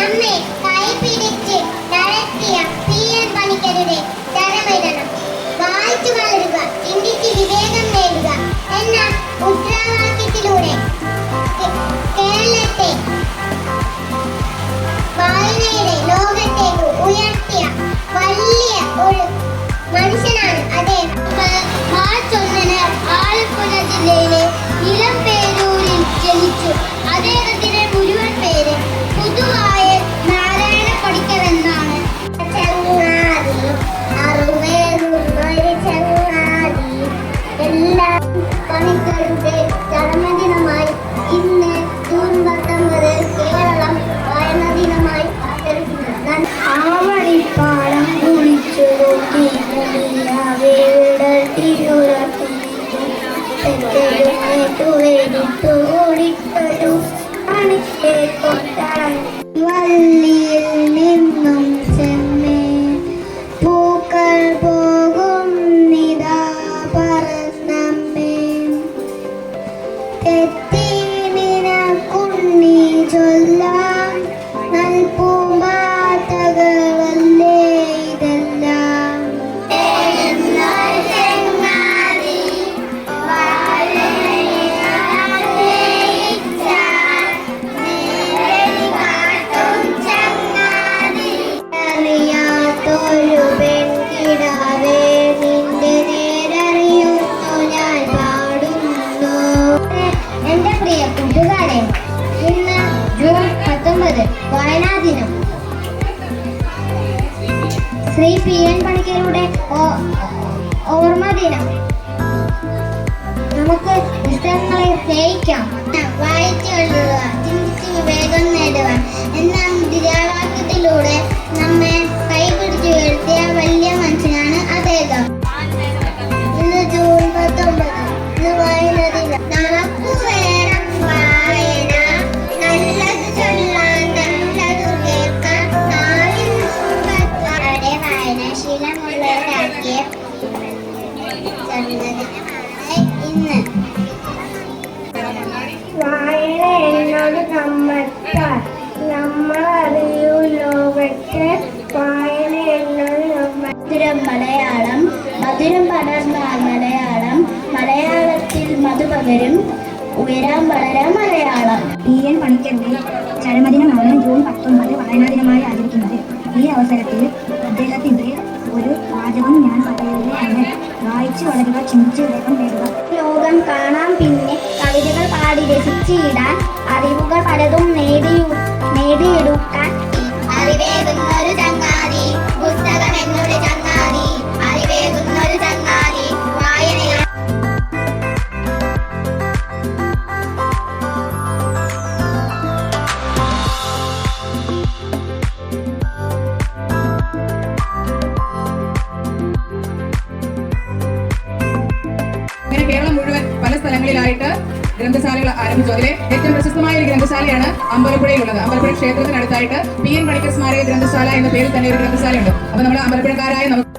നമ്മെ കൈപിടിച്ച് നടത്തിയ പി.എൻ. പണിക്കരുടെ ചരമദിനം. വായിച്ചു വളരുക, ചിന്തിച്ച് വിവേകം നേടുക എന്ന മുദ്രാവാക്യത്തിലൂടെ കേരളത്തെ വായനയുടെ ലോകത്തേക്ക് ഉയർത്തിയ വലിയ ഒരു മനുഷ്യനാണ് അദ്ദേഹം. മാർച്ച് 1 ആലപ്പുഴ ജില്ലയിലെ ഇളംപേരൂരിൽ ജനിച്ചു. അദ്ദേഹത്തിന്റെ മുഴുവൻ പേര് പൊതുവായ നാരായണ പണിക്കർ എന്നാണ്. എല്ലാ പണിക്കരുടെ ജന്മദിനമായി ഇന്ന് ജൂൺ 19 കേരളം വായനാ ദിനമായി ആചരിക്കുന്നു. ആവണിപ്പാടം കുളിച്ചു നോക്കി വള്ളിയിൽ നിന്നും ചെമ്മേ പൂക്കൾ പോകും നിതാ പറന്നമ്മേ എത്തി നിനക്കുണ്ണി ചൊല്ലാം നൽപൂമ്പാത്തകളല്ലേ ഇതെല്ലാം. അറിയാത്തൊരു പെൺകിടാവേ നിന്റെ നേരറിയുന്നു ഞാൻ പാടുന്നു. എന്റെ പ്രിയ കൂട്ടുകാരെ, ഇന്ന് ജൂൺ 19 വായനാ ദിനം. ശ്രീ പി.എൻ. പണിക്കരുടെ ഓർമ്മ ദിനം. നമുക്ക് പുസ്തകങ്ങളെ സ്നേഹിക്കാം, വായിച്ചു എഴുതുക, ചിന്തിച്ച് വിവേകം നേടുക എന്ന മുദ്രാവാക്യത്തിലൂടെ നമ്മെ കൈപിടിച്ചു ഉയർത്തിയ വലിയ മനുഷ്യനാണ് അദ്ദേഹം. ഇന്ന് ജൂൺ 19, ഇന്ന് വായനാ ദിനം. നമുക്ക് വേണം വായന, നല്ലത് ചൊല്ലാൻ, നല്ലത് കേൾക്കാൻ, നാളിൽ വായനാശീലമുള്ളവരാക്കിയ ജന്മദിനമാണ് ഇന്ന്. വായന എന്നോട് കമ്മത്താൽ നമ്മളറിയൂ ലോകത്തെ. വായന എന്നോട് മധുരം മലയാളം, മധുരം പടർന്ന മലയാളം, മലയാളത്തിൽ മധു പകരും, ഉയരാൻ വളരാൻ മലയാളം. പി.എൻ. പണിക്കരുടെ ചരമദിനമാണ് ജൂൺ 19 വായനാ ദിനമായി ആചരിക്കുന്നത്. ഈ അവസരത്തിൽ അദ്ദേഹത്തിന്റെ ഒരു വാചകം ഞാൻ പറയുകയാണ്: വായിച്ചു വളരുക, ചിന്തിച്ച് വിവേകം നേടുക. ലോകം കാണാം, പിന്നെ കവിതകൾ പാടി രസിച്ചിടാൻ, അറിവുകൾ പലതും നേടിയെടുക്കാൻ. അറിവേകുന്നൊരു ചങ്ങാതി, പുസ്തകം എന്നൊരു ചങ്ങാതി, അറിവേകുന്നൊരു ചങ്ങാതി വായനയാണ്. കേരളം മുഴുവൻ പല സ്ഥലങ്ങളിലായിട്ട് ഗ്രന്ഥശാലകൾ ആരംഭിച്ചു. അതിലെ ഏറ്റവും പ്രശസ്തമായ ഒരു ഗ്രന്ഥശാലയാണ് അമ്പലപ്പുഴയിലുള്ളത്. അമ്പലപ്പുഴ ക്ഷേത്രത്തിനടുത്തായിട്ട് പി.എൻ. പണിക്കർ സ്മാരക ഗ്രന്ഥശാല എന്ന പേരിൽ തന്നെ ഒരു ഗ്രന്ഥശാലയുണ്ട്. അപ്പൊ നമ്മുടെ അമ്പലപ്പുഴക്കാരായ നമുക്ക്